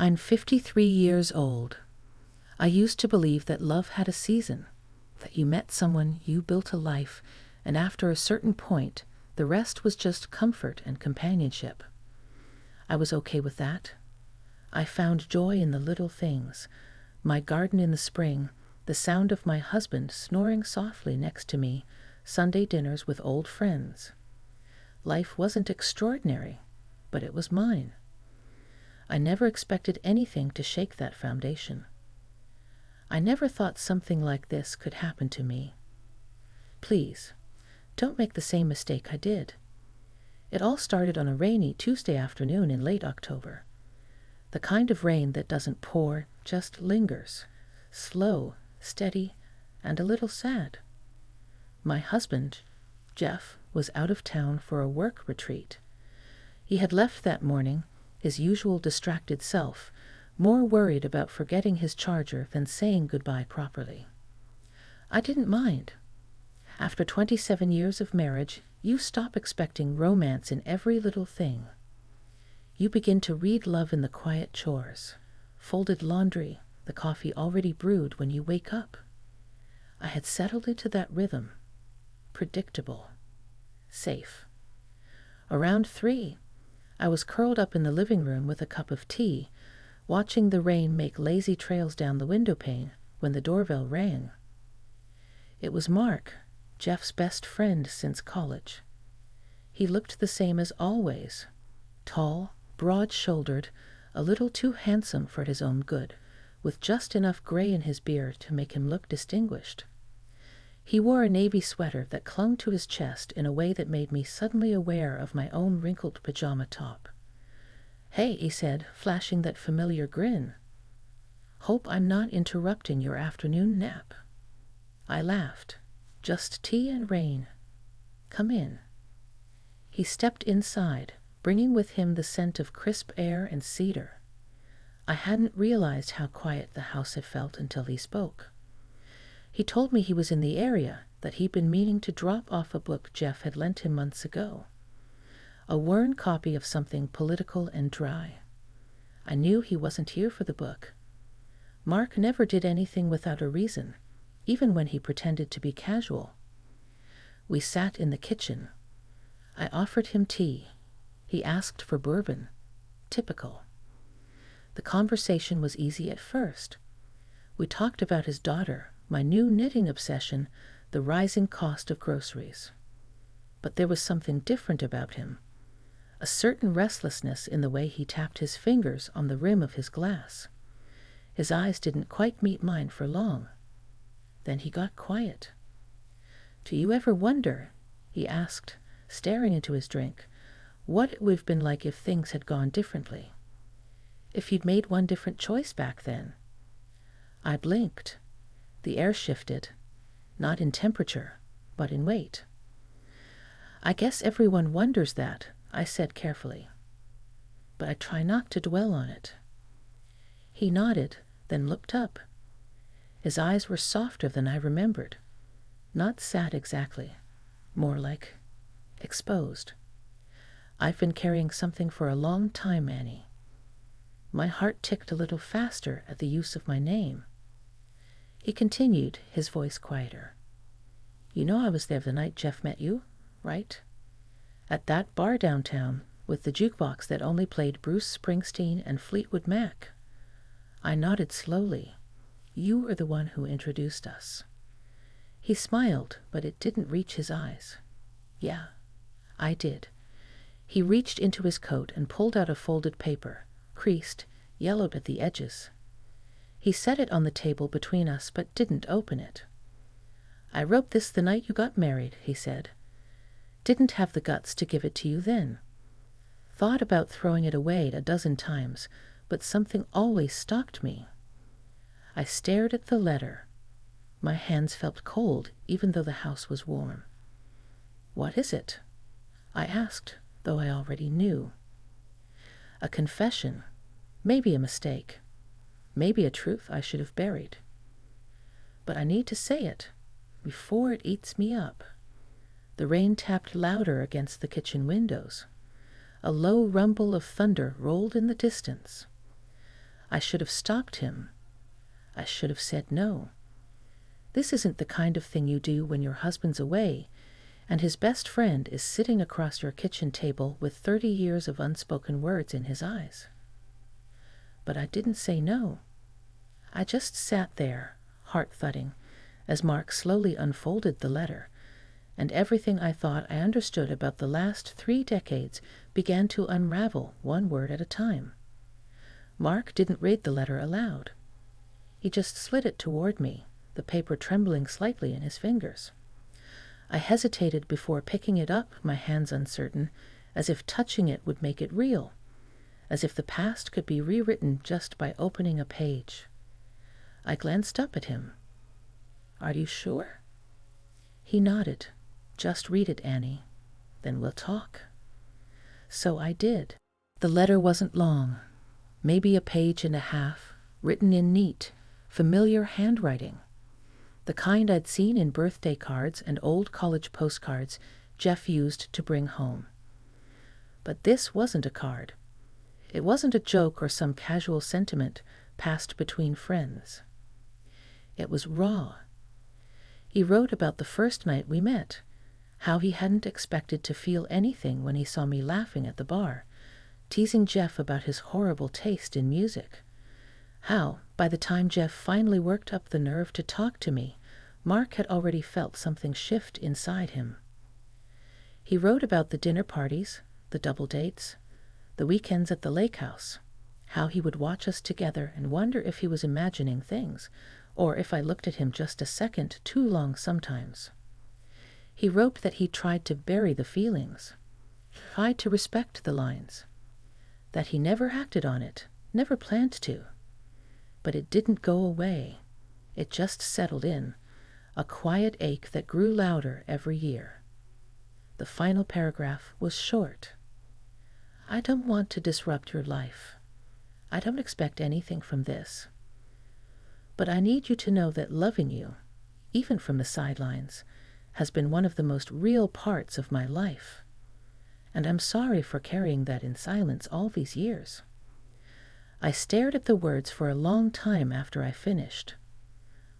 I'm 53 years old. I used to believe that love had a season, that you met someone, you built a life, and after a certain point, the rest was just comfort and companionship. I was okay with that. I found joy in the little things, my garden in the spring, the sound of my husband snoring softly next to me, Sunday dinners with old friends. Life wasn't extraordinary, but it was mine. I never expected anything to shake that foundation. I never thought something like this could happen to me. Please, don't make the same mistake I did. It all started on a rainy Tuesday afternoon in late October. The kind of rain that doesn't pour, just lingers, slow, steady, and a little sad. My husband, Jeff, was out of town for a work retreat. He had left that morning, his usual distracted self, more worried about forgetting his charger than saying goodbye properly. I didn't mind. After 27 years of marriage, you stop expecting romance in every little thing. You begin to read love in the quiet chores, folded laundry, the coffee already brewed when you wake up. I had settled into that rhythm. Predictable. Safe. Around 3, I was curled up in the living room with a cup of tea, watching the rain make lazy trails down the window pane when the doorbell rang. It was Mark, Jeff's best friend since college. He looked the same as always, tall, broad-shouldered, a little too handsome for his own good, with just enough gray in his beard to make him look distinguished. He wore a navy sweater that clung to his chest in a way that made me suddenly aware of my own wrinkled pajama top. "Hey," he said, flashing that familiar grin. "Hope I'm not interrupting your afternoon nap." I laughed. "Just tea and rain. Come in." He stepped inside, bringing with him the scent of crisp air and cedar. I hadn't realized how quiet the house had felt until he spoke. He told me he was in the area, that he'd been meaning to drop off a book Jeff had lent him months ago. A worn copy of something political and dry. I knew he wasn't here for the book. Mark never did anything without a reason, even when he pretended to be casual. We sat in the kitchen. I offered him tea. He asked for bourbon. Typical. The conversation was easy at first. We talked about his daughter, my new knitting obsession, the rising cost of groceries. But there was something different about him. A certain restlessness in the way he tapped his fingers on the rim of his glass. His eyes didn't quite meet mine for long. Then he got quiet. "Do you ever wonder," he asked, staring into his drink, "what it would have been like if things had gone differently? If you'd made one different choice back then?" I blinked. The air shifted, not in temperature, but in weight. "I guess everyone wonders that," I said carefully. "But I try not to dwell on it." He nodded, then looked up. His eyes were softer than I remembered. Not sad exactly, more like exposed. "I've been carrying something for a long time, Annie." My heart ticked a little faster at the use of my name. He continued, his voice quieter. "You know I was there the night Jeff met you, right? At that bar downtown, with the jukebox that only played Bruce Springsteen and Fleetwood Mac." I nodded slowly. "You were the one who introduced us." He smiled, but it didn't reach his eyes. "Yeah, I did." He reached into his coat and pulled out a folded paper, creased, yellowed at the edges. He set it on the table between us, but didn't open it. "I wrote this the night you got married," he said. "Didn't have the guts to give it to you then. Thought about throwing it away a dozen times, but something always stopped me." I stared at the letter. My hands felt cold, even though the house was warm. "What is it?" I asked, though I already knew. A confession, maybe a mistake. Maybe a truth I should have buried. But I need to say it, before it eats me up. The rain tapped louder against the kitchen windows. A low rumble of thunder rolled in the distance. I should have stopped him. I should have said no. This isn't the kind of thing you do when your husband's away, and his best friend is sitting across your kitchen table with 30 years of unspoken words in his eyes. But I didn't say no. I just sat there, heart thudding, as Mark slowly unfolded the letter, and everything I thought I understood about the last 3 decades began to unravel one word at a time. Mark didn't read the letter aloud. He just slid it toward me, the paper trembling slightly in his fingers. I hesitated before picking it up, my hands uncertain, as if touching it would make it real, as if the past could be rewritten just by opening a page. I glanced up at him. "Are you sure?" He nodded. "Just read it, Annie. Then we'll talk." So I did. The letter wasn't long, maybe a page and a half, written in neat, familiar handwriting. The kind I'd seen in birthday cards and old college postcards Jeff used to bring home. But this wasn't a card. It wasn't a joke or some casual sentiment passed between friends. It was raw. He wrote about the first night we met, how he hadn't expected to feel anything when he saw me laughing at the bar, teasing Jeff about his horrible taste in music. How, by the time Jeff finally worked up the nerve to talk to me, Mark had already felt something shift inside him. He wrote about the dinner parties, the double dates, the weekends at the lake house, how he would watch us together and wonder if he was imagining things, or if I looked at him just a second too long sometimes. He wrote that he tried to bury the feelings, tried to respect the lines, that he never acted on it, never planned to. But it didn't go away. It just settled in, a quiet ache that grew louder every year. The final paragraph was short. "I don't want to disrupt your life. I don't expect anything from this. But I need you to know that loving you, even from the sidelines, has been one of the most real parts of my life. And I'm sorry for carrying that in silence all these years." I stared at the words for a long time after I finished.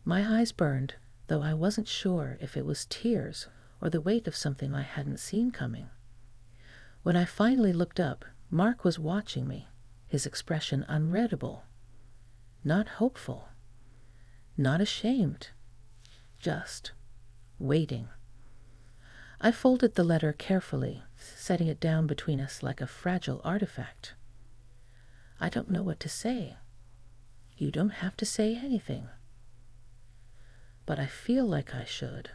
My eyes burned, though I wasn't sure if it was tears or the weight of something I hadn't seen coming. When I finally looked up, Mark was watching me, his expression unreadable. Not hopeful. Not ashamed. Just waiting. I folded the letter carefully, setting it down between us like a fragile artifact. "I don't know what to say." "You don't have to say anything." "But I feel like I should."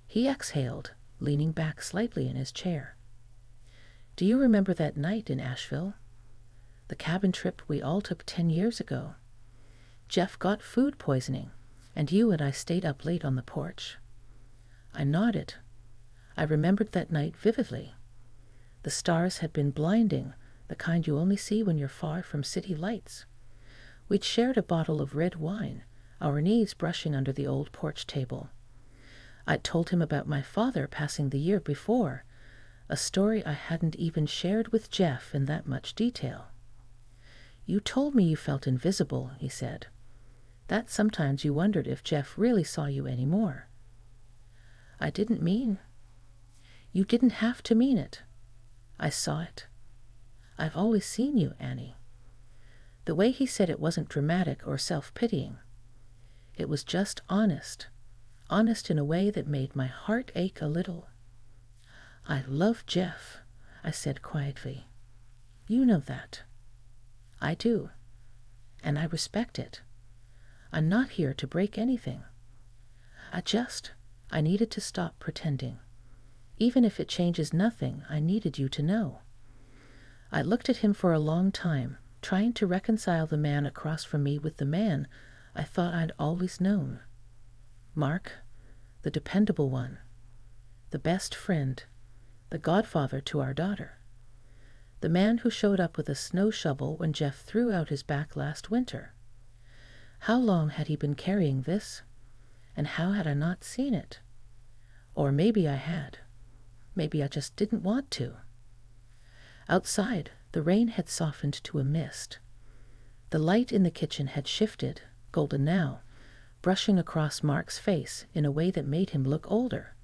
He exhaled, leaning back slightly in his chair. "Do you remember that night in Asheville? The cabin trip we all took 10 years ago? Jeff got food poisoning, and you and I stayed up late on the porch." I nodded. I remembered that night vividly. The stars had been blinding, the kind you only see when you're far from city lights. We'd shared a bottle of red wine, our knees brushing under the old porch table. I'd told him about my father passing the year before, a story I hadn't even shared with Jeff in that much detail. "You told me you felt invisible," he said. "That sometimes you wondered if Jeff really saw you anymore." I didn't mean. You didn't have to mean it. I saw it. I've always seen you, Annie. The way he said it wasn't dramatic or self-pitying. It was just honest in a way that made my heart ache a little. "I love Jeff," I said quietly. "You know that." "I do. And I respect it. I'm not here to break anything. I needed to stop pretending. Even if it changes nothing, I needed you to know." I looked at him for a long time, trying to reconcile the man across from me with the man I thought I'd always known. Mark, the dependable one, the best friend, the godfather to our daughter. The man who showed up with a snow shovel when Jeff threw out his back last winter. How long had he been carrying this? And how had I not seen it? Or maybe I had. Maybe I just didn't want to. Outside, the rain had softened to a mist. The light in the kitchen had shifted, golden now, brushing across Mark's face in a way that made him look older.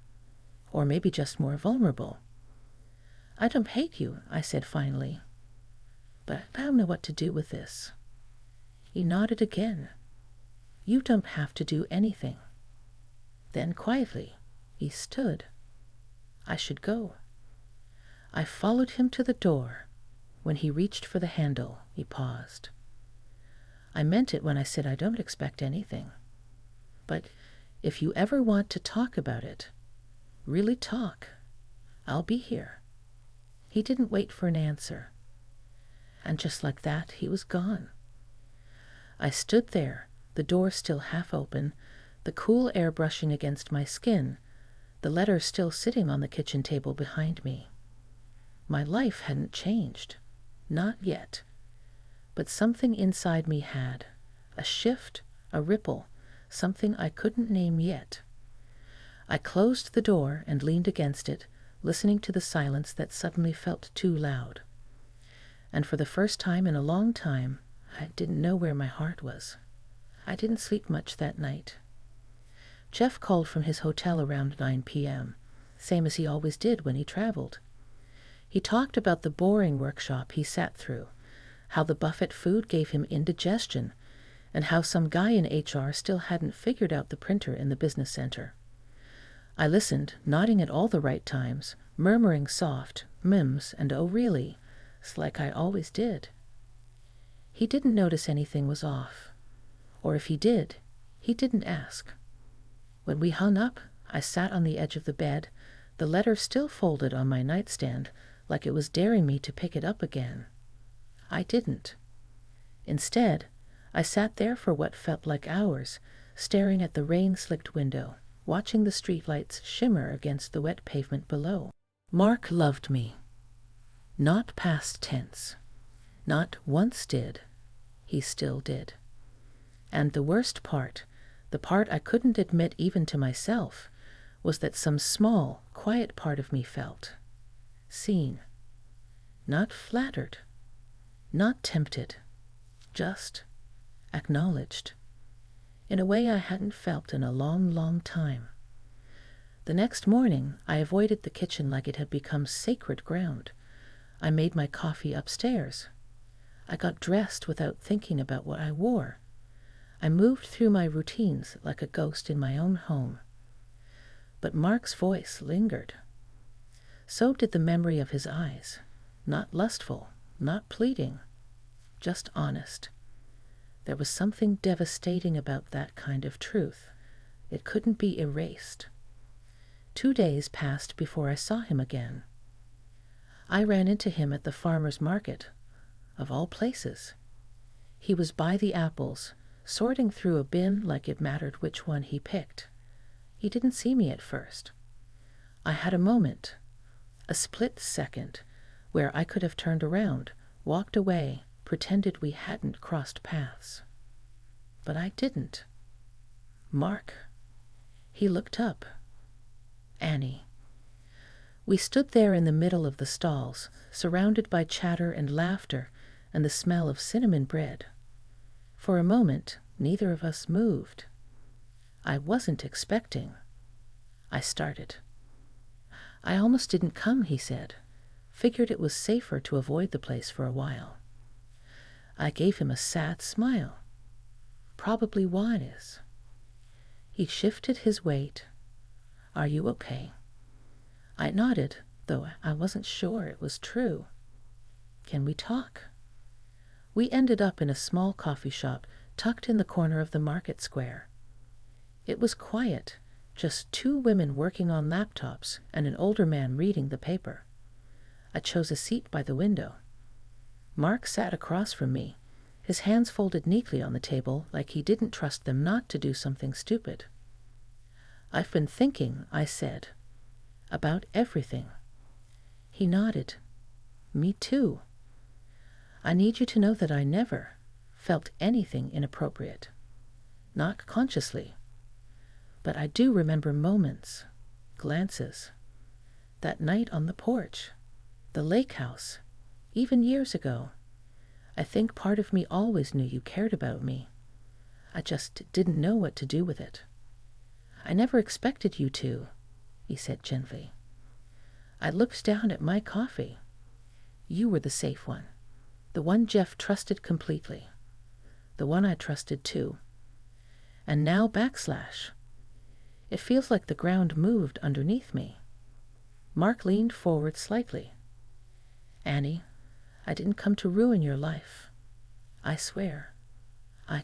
Or maybe just more vulnerable. "I don't hate you," I said finally. "But I don't know what to do with this." He nodded again. "You don't have to do anything." Then quietly, he stood. I should go. I followed him to the door. When he reached for the handle, he paused. "I meant it when I said I don't expect anything. But if you ever want to talk about it, really talk, I'll be here." He didn't wait for an answer. And just like that, he was gone. I stood there, the door still half open, the cool air brushing against my skin, the letter still sitting on the kitchen table behind me. My life hadn't changed. Not yet. But something inside me had. A shift, a ripple, something I couldn't name yet. I closed the door and leaned against it, listening to the silence that suddenly felt too loud. And for the first time in a long time, I didn't know where my heart was. I didn't sleep much that night. Jeff called from his hotel around 9 p.m., same as he always did when he traveled. He talked about the boring workshop he sat through, how the buffet food gave him indigestion, and how some guy in HR still hadn't figured out the printer in the business center. I listened, nodding at all the right times, murmuring soft "Mims" and "oh really," like I always did. He didn't notice anything was off. Or if he did, he didn't ask. When we hung up, I sat on the edge of the bed, the letter still folded on my nightstand, like it was daring me to pick it up again. I didn't. Instead, I sat there for what felt like hours, staring at the rain-slicked window, watching the streetlights shimmer against the wet pavement below. Mark loved me. Not past tense. Not once did. He still did. And the worst part, the part I couldn't admit even to myself, was that some small, quiet part of me felt seen. Not flattered. Not tempted. Just acknowledged. In a way I hadn't felt in a long, long time. The next morning, I avoided the kitchen like it had become sacred ground. I made my coffee upstairs. I got dressed without thinking about what I wore. I moved through my routines like a ghost in my own home. But Mark's voice lingered. So did the memory of his eyes. Not lustful, not pleading, just honest. There was something devastating about that kind of truth. It couldn't be erased. 2 days passed before I saw him again. I ran into him at the farmer's market, of all places. He was by the apples, sorting through a bin like it mattered which one he picked. He didn't see me at first. I had a moment, a split second, where I could have turned around, walked away, pretended we hadn't crossed paths. But I didn't. Mark. He looked up. Annie. We stood there in the middle of the stalls, surrounded by chatter and laughter and the smell of cinnamon bread. For a moment, neither of us moved. I wasn't expecting. I started. "I almost didn't come," he said. "Figured it was safer to avoid the place for a while." I gave him a sad smile. "Probably wise." He shifted his weight. "Are you okay?" I nodded, though I wasn't sure it was true. "Can we talk?" We ended up in a small coffee shop tucked in the corner of the market square. It was quiet, just 2 women working on laptops and an older man reading the paper. I chose a seat by the window. Mark sat across from me, his hands folded neatly on the table like he didn't trust them not to do something stupid. "I've been thinking," I said, "about everything." He nodded. "Me too. I need you to know that I never felt anything inappropriate. Not consciously. But I do remember moments, glances. That night on the porch, the lake house, even years ago. I think part of me always knew you cared about me. I just didn't know what to do with it. I never expected you to," he said gently. I looked down at my coffee. You were the safe one, the one Jeff trusted completely, the one I trusted too. And now backslash. It feels like the ground moved underneath me. Mark leaned forward slightly. "Annie, I didn't come to ruin your life. I swear. I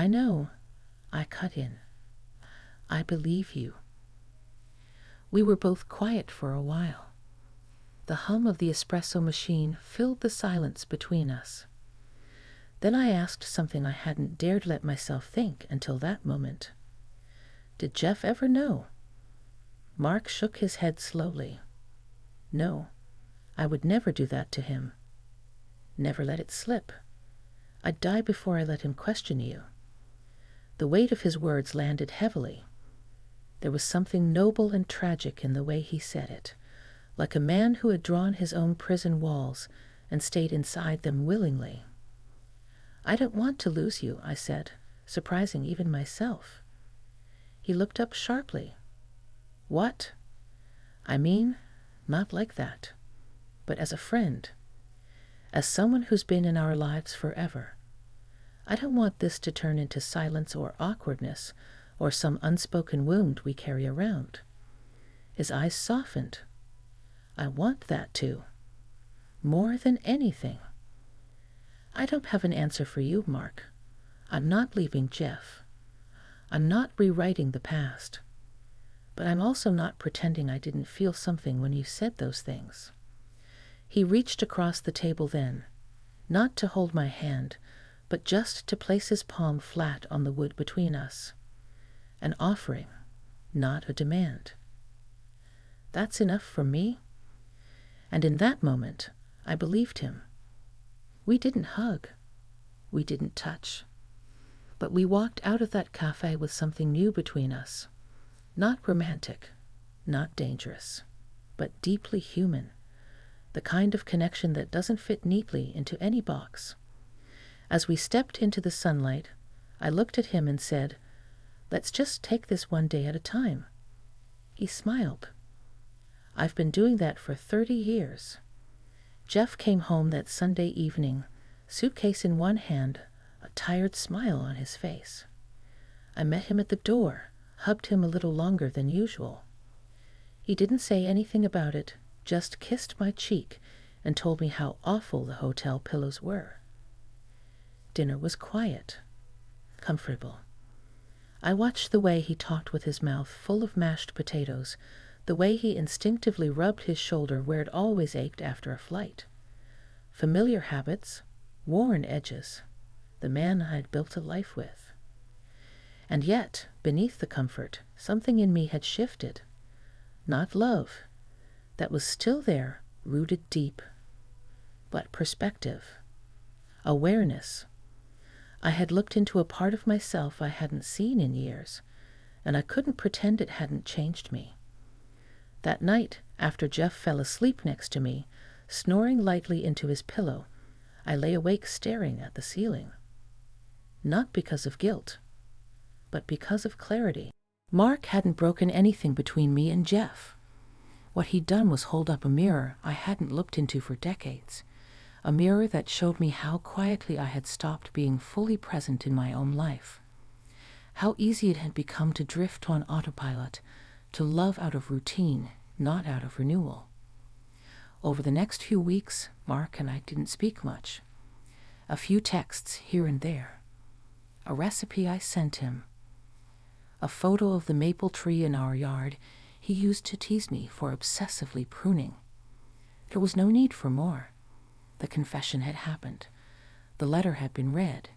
know." I cut in. "I believe you." We were both quiet for a while. The hum of the espresso machine filled the silence between us. Then I asked something I hadn't dared let myself think until that moment. "Did Jeff ever know?" Mark shook his head slowly. "No, I would never do that to him. Never let it slip. I'd die before I let him question you." The weight of his words landed heavily. There was something noble and tragic in the way he said it, like a man who had drawn his own prison walls and stayed inside them willingly. "I don't want to lose you," I said, surprising even myself. He looked up sharply. "What?" "I mean, not like that, but as a friend, as someone who's been in our lives forever. I don't want this to turn into silence or awkwardness or some unspoken wound we carry around." His eyes softened. "I want that too. More than anything. I don't have an answer for you, Mark. I'm not leaving Jeff. I'm not rewriting the past. But I'm also not pretending I didn't feel something when you said those things." He reached across the table then, not to hold my hand, but just to place his palm flat on the wood between us. An offering, not a demand. "That's enough for me." And in that moment, I believed him. We didn't hug. We didn't touch. But we walked out of that cafe with something new between us. Not romantic, not dangerous, but deeply human. The kind of connection that doesn't fit neatly into any box. As we stepped into the sunlight, I looked at him and said, "Let's just take this one day at a time." He smiled. "I've been doing that for 30 years. Jeff came home that Sunday evening, suitcase in one hand, a tired smile on his face. I met him at the door, hugged him a little longer than usual. He didn't say anything about it, just kissed my cheek and told me how awful the hotel pillows were. Dinner was quiet, comfortable. I watched the way he talked with his mouth full of mashed potatoes, the way he instinctively rubbed his shoulder where it always ached after a flight. Familiar habits, worn edges, the man I had built a life with. And yet, beneath the comfort, something in me had shifted. Not love. That was still there, rooted deep. But perspective. Awareness. I had looked into a part of myself I hadn't seen in years, and I couldn't pretend it hadn't changed me. That night, after Jeff fell asleep next to me, snoring lightly into his pillow, I lay awake staring at the ceiling. Not because of guilt, but because of clarity. Mark hadn't broken anything between me and Jeff. What he'd done was hold up a mirror I hadn't looked into for decades, a mirror that showed me how quietly I had stopped being fully present in my own life, how easy it had become to drift on autopilot, to love out of routine, not out of renewal. Over the next few weeks, Mark and I didn't speak much. A few texts here and there. A recipe I sent him. A photo of the maple tree in our yard he used to tease me for obsessively pruning. There was no need for more. The confession had happened. The letter had been read.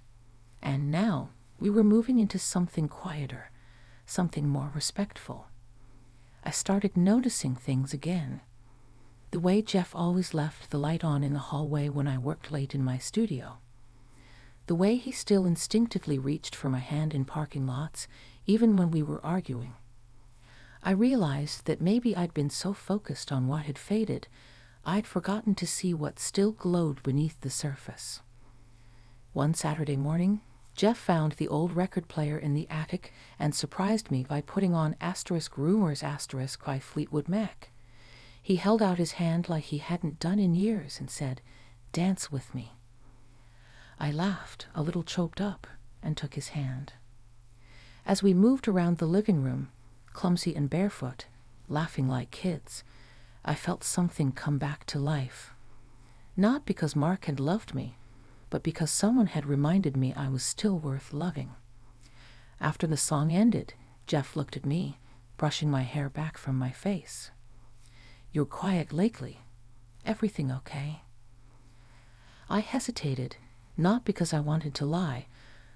And now we were moving into something quieter, something more respectful. I started noticing things again. The way Jeff always left the light on in the hallway when I worked late in my studio. The way he still instinctively reached for my hand in parking lots, even when we were arguing. I realized that maybe I'd been so focused on what had faded, I'd forgotten to see what still glowed beneath the surface. One Saturday morning, Jeff found the old record player in the attic and surprised me by putting on *Rumors* by Fleetwood Mac. He held out his hand like he hadn't done in years and said, "Dance with me." I laughed, a little choked up, and took his hand. As we moved around the living room, clumsy and barefoot, laughing like kids, I felt something come back to life. Not because Mark had loved me, but because someone had reminded me I was still worth loving. After the song ended, Jeff looked at me, brushing my hair back from my face. "You're quiet lately. Everything okay?" I hesitated, not because I wanted to lie,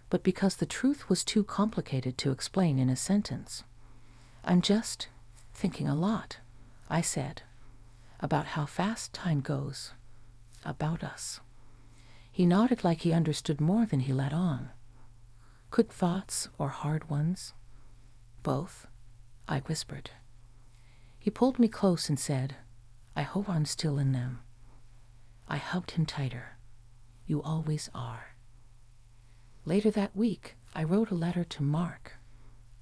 but because the truth was too complicated to explain in a sentence. "I'm just thinking a lot," I said, "about how fast time goes, about us." He nodded like he understood more than he let on. "Good thoughts or hard ones?" "Both," I whispered. He pulled me close and said, "I hope I'm still in them." I hugged him tighter. "You always are." Later that week, I wrote a letter to Mark.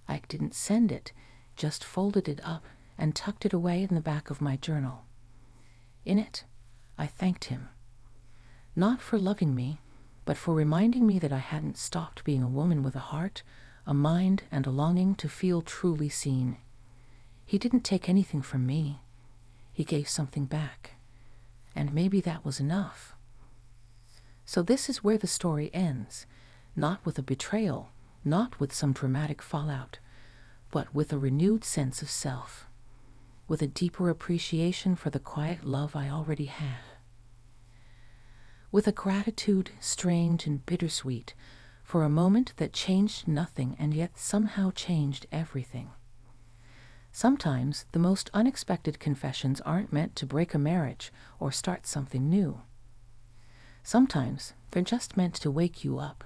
I didn't send it, just folded it up and tucked it away in the back of my journal. In it, I thanked him. Not for loving me, but for reminding me that I hadn't stopped being a woman with a heart, a mind, and a longing to feel truly seen. He didn't take anything from me. He gave something back. And maybe that was enough. So this is where the story ends, not with a betrayal, not with some dramatic fallout, but with a renewed sense of self, with a deeper appreciation for the quiet love I already had, with a gratitude strange and bittersweet for a moment that changed nothing and yet somehow changed everything. Sometimes the most unexpected confessions aren't meant to break a marriage or start something new. Sometimes they're just meant to wake you up.